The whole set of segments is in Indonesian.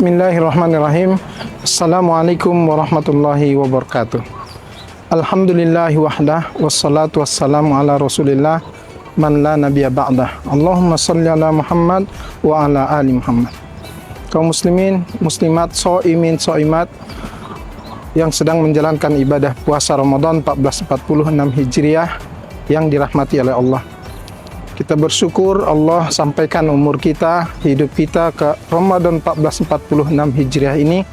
Bismillahirrahmanirrahim. Assalamualaikum warahmatullahi wabarakatuh. Alhamdulillahi wahdah, wassalatu wassalamu ala rasulillah man la nabiyya ba'dah. Allahumma salli ala Muhammad wa ala ali Muhammad. Kaum muslimin, muslimat, so'imin, so'imat yang sedang menjalankan ibadah puasa Ramadan 1446 Hijriah yang dirahmati oleh Allah. Kita bersyukur Allah sampaikan umur kita, hidup kita ke Ramadan 1446 Hijriah ini.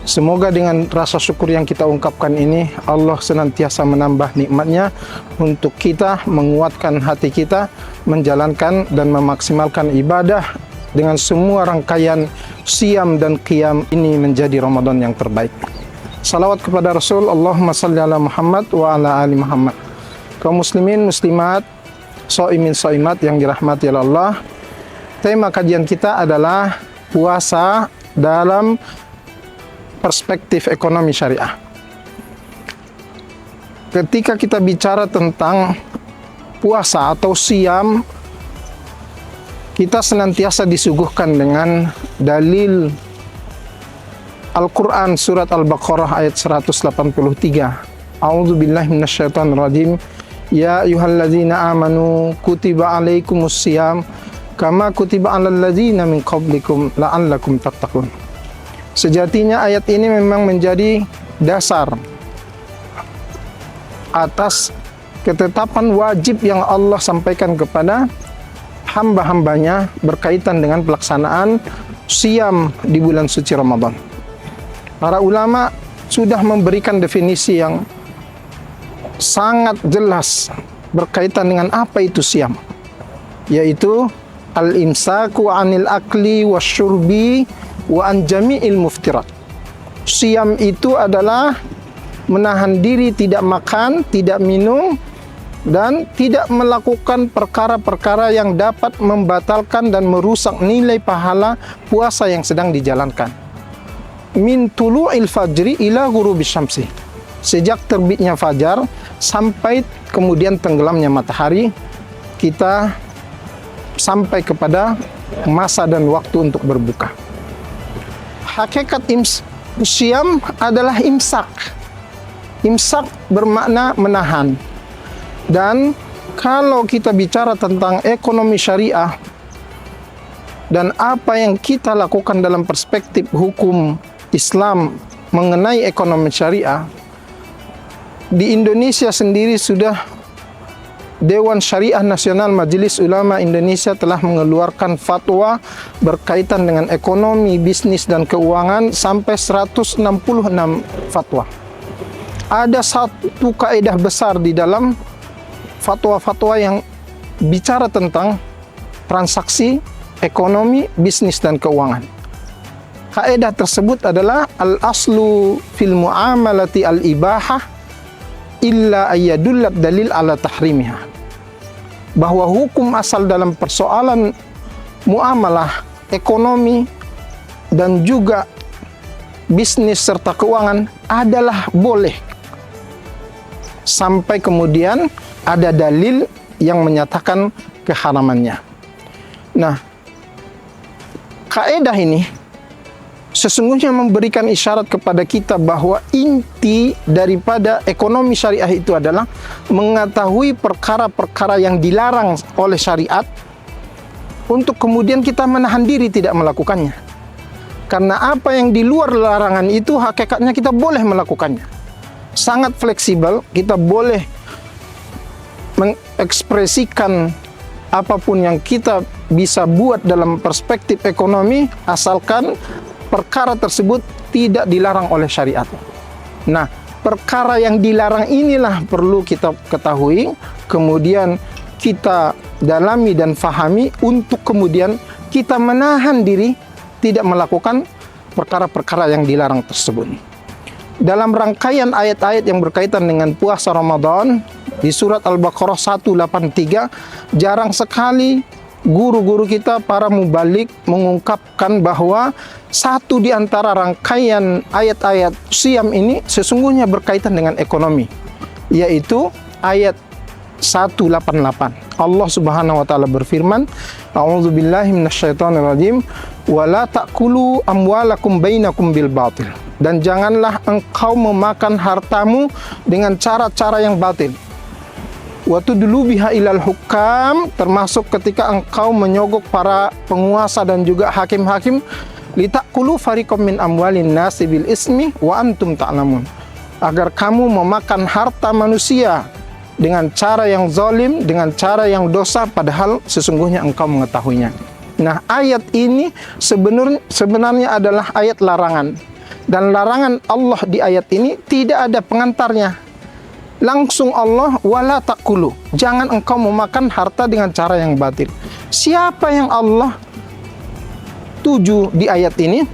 Semoga dengan rasa syukur yang kita ungkapkan ini, Allah senantiasa menambah nikmatnya untuk kita, menguatkan hati kita, menjalankan dan memaksimalkan ibadah dengan semua rangkaian siam dan qiyam ini menjadi Ramadan yang terbaik. Salawat kepada Rasul, Allahumma salli ala Muhammad wa ala ali Muhammad. Kaum muslimin, muslimat, so'imin, so'imat yang dirahmati oleh Allah. Tema kajian kita adalah puasa dalam perspektif ekonomi syariah. Ketika kita bicara tentang puasa atau siam, kita senantiasa disuguhkan dengan dalil Al-Quran surat Al-Baqarah ayat 183. A'udzubillahi minasyaitonir rajim. Ya ayyuhalladzina amanu kutiba alaikumus siyam kama kutiba alal ladzina min qablikum la'allakum tattaqun. Sejatinya ayat ini memang menjadi dasar atas ketetapan wajib yang Allah sampaikan kepada hamba-hambanya berkaitan dengan pelaksanaan siam di bulan suci Ramadan. Para ulama sudah memberikan definisi yang sangat jelas berkaitan dengan apa itu siam, yaitu al-imsaku anil akli wasyurbi wa an jami'il muftirat. Siam itu adalah menahan diri tidak makan, tidak minum, dan tidak melakukan perkara-perkara yang dapat membatalkan dan merusak nilai pahala puasa yang sedang dijalankan. Min tulu'il fajri ila ghurubis syamsi. Sejak terbitnya fajar sampai kemudian tenggelamnya matahari, kita sampai kepada masa dan waktu untuk berbuka. Hakikat siam adalah imsak. Imsak bermakna menahan. Dan kalau kita bicara tentang ekonomi syariah dan apa yang kita lakukan dalam perspektif hukum Islam mengenai ekonomi syariah, di Indonesia sendiri sudah Dewan Syariah Nasional Majelis Ulama Indonesia telah mengeluarkan fatwa berkaitan dengan ekonomi, bisnis, dan keuangan sampai 166 fatwa. Ada satu kaidah besar di dalam fatwa-fatwa yang bicara tentang transaksi, ekonomi, bisnis, dan keuangan. Kaidah tersebut adalah al-aslu fil mu'amalati al-ibahah illa ayyadullat dalil ala tahrimiha. Bahwa hukum asal dalam persoalan muamalah, ekonomi, dan juga bisnis serta keuangan adalah boleh, sampai kemudian ada dalil yang menyatakan keharamannya. Nah, kaidah ini sesungguhnya memberikan isyarat kepada kita bahwa inti daripada ekonomi syariah itu adalah mengetahui perkara-perkara yang dilarang oleh syariat untuk kemudian kita menahan diri tidak melakukannya. Karena apa yang di luar larangan itu hakikatnya kita boleh melakukannya. Sangat fleksibel, kita boleh mengekspresikan apapun yang kita bisa buat dalam perspektif ekonomi asalkan perkara tersebut tidak dilarang oleh syariat. Nah, perkara yang dilarang inilah perlu kita ketahui, kemudian kita dalami dan fahami untuk kemudian kita menahan diri tidak melakukan perkara-perkara yang dilarang tersebut. Dalam rangkaian ayat-ayat yang berkaitan dengan puasa Ramadan di surat Al-Baqarah 183, jarang sekali guru-guru kita, para mubalik, mengungkapkan bahwa satu di antara rangkaian ayat-ayat siam ini sesungguhnya berkaitan dengan ekonomi, yaitu ayat 188. Allah Subhanahu wa taala berfirman, A'udzubillahi minasyaitonirrajim. Wala ta'kulu amwalakum bainakum bil batil. Dan janganlah engkau memakan hartamu dengan cara-cara yang batil. Wa tudlu biha ilal hukam, termasuk ketika engkau menyogok para penguasa dan juga hakim-hakim, litakulu fariqam min amwalin nasi bil ismi wa antum ta'lamun, agar kamu memakan harta manusia dengan cara yang zalim, dengan cara yang dosa, padahal sesungguhnya engkau mengetahuinya. Nah, ayat ini sebenarnya adalah ayat larangan. Dan larangan Allah di ayat ini tidak ada pengantarnya. Langsung Allah, wala takulu, jangan engkau memakan harta dengan cara yang batil. Siapa yang Allah tuju di ayat ini?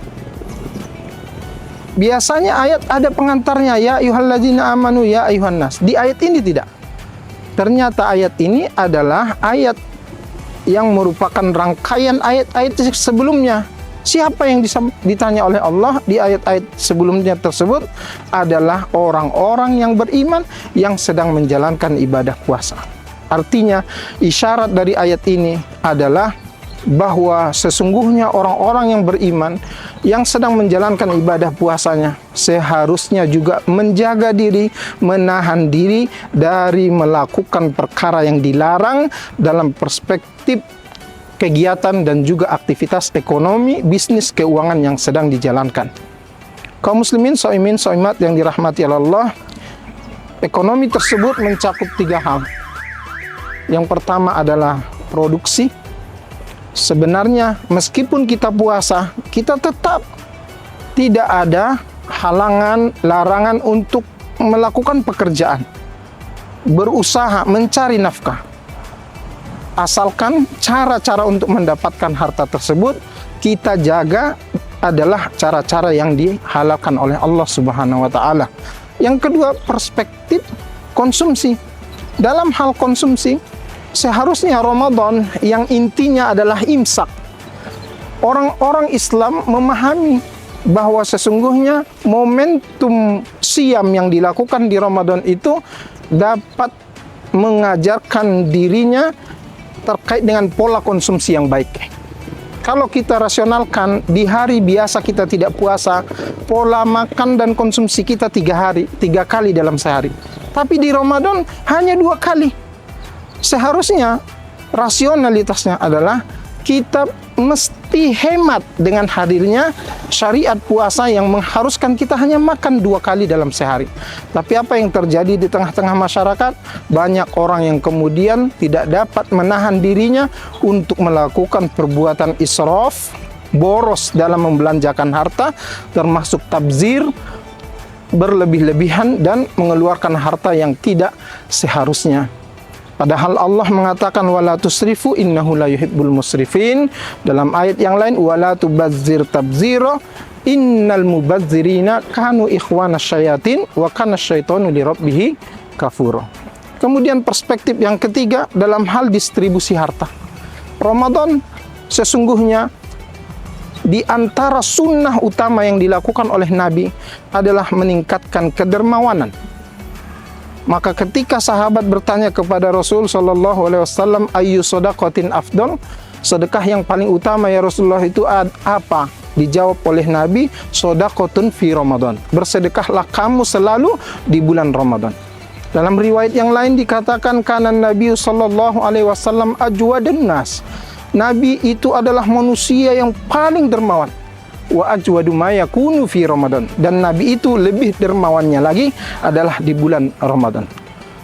Biasanya ayat ada pengantarnya, ya ayyuhalladzina amanu ya ayyuhan nas. Di ayat ini tidak. Ternyata ayat ini adalah ayat yang merupakan rangkaian ayat-ayat sebelumnya. Siapa yang ditanya oleh Allah di ayat-ayat sebelumnya tersebut adalah orang-orang yang beriman yang sedang menjalankan ibadah puasa. Artinya, isyarat dari ayat ini adalah bahwa sesungguhnya orang-orang yang beriman yang sedang menjalankan ibadah puasanya seharusnya juga menjaga diri, menahan diri dari melakukan perkara yang dilarang dalam perspektif kegiatan dan juga aktivitas ekonomi, bisnis, keuangan yang sedang dijalankan. Kaum muslimin, shaimin, shaimat yang dirahmati Allah, ekonomi tersebut mencakup 3 hal. Yang pertama adalah produksi. Sebenarnya meskipun kita puasa, kita tetap tidak ada halangan, larangan untuk melakukan pekerjaan, berusaha mencari nafkah. Asalkan cara-cara untuk mendapatkan harta tersebut kita jaga adalah cara-cara yang dihalalkan oleh Allah Subhanahu wa taala. Yang kedua, perspektif konsumsi. Dalam hal konsumsi, seharusnya Ramadan yang intinya adalah imsak. Orang-orang Islam memahami bahwa sesungguhnya momentum siam yang dilakukan di Ramadan itu dapat mengajarkan dirinya terkait dengan pola konsumsi yang baik. Kalau kita rasionalkan, di hari biasa kita tidak puasa, pola makan dan konsumsi kita 3 kali dalam sehari. Tapi di Ramadan hanya 2 kali. Seharusnya rasionalitasnya adalah kita mesti hemat dengan hadirnya syariat puasa yang mengharuskan kita hanya makan 2 kali dalam sehari. Tapi apa yang terjadi di tengah-tengah masyarakat? Banyak orang yang kemudian tidak dapat menahan dirinya untuk melakukan perbuatan israf, boros dalam membelanjakan harta, termasuk tabzir, berlebih-lebihan dan mengeluarkan harta yang tidak seharusnya. Padahal Allah mengatakan wala tusrifu innahu la yuhibbul musrifin. Dalam ayat yang lain wala tubazzir tabzira innal mubazzirina kanu ikhwana syayatin wa kana syaitanu li rabbih kafura. Kemudian perspektif yang ketiga dalam hal distribusi harta. Ramadan sesungguhnya di antara sunnah utama yang dilakukan oleh Nabi adalah meningkatkan kedermawanan. Maka ketika sahabat bertanya kepada Rasul sallallahu alaihi wasallam, ayyu shadaqatin afdal? Sedekah yang paling utama ya Rasulullah itu apa? Dijawab oleh Nabi, shadaqatun fi Ramadan. Bersedekahlah kamu selalu di bulan Ramadan. Dalam riwayat yang lain dikatakan kana Nabi sallallahu alaihi wasallam ajwadun nas. Nabi itu adalah manusia yang paling dermawan. Wa ajwadu ma yakunu fi Ramadan, dan Nabi itu lebih dermawannya lagi adalah di bulan Ramadan.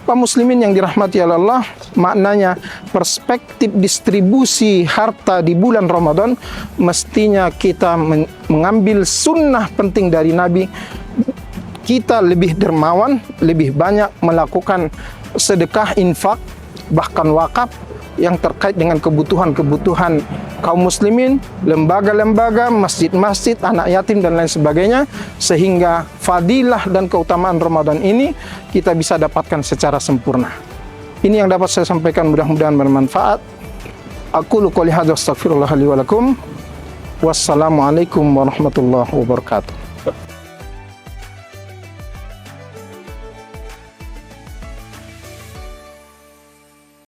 Kaum muslimin yang dirahmati Allah, maknanya perspektif distribusi harta di bulan Ramadan mestinya kita mengambil sunnah penting dari Nabi. Kita lebih dermawan, lebih banyak melakukan sedekah, infak, bahkan wakaf yang terkait dengan kebutuhan-kebutuhan kaum muslimin, lembaga-lembaga, masjid-masjid, anak yatim dan lain sebagainya, sehingga fadilah dan keutamaan Ramadan ini kita bisa dapatkan secara sempurna. Ini yang dapat saya sampaikan, mudah-mudahan bermanfaat. Aqulu qouli hadza astaghfirullah li wa lakum. Wassalamualaikum warahmatullahi wabarakatuh.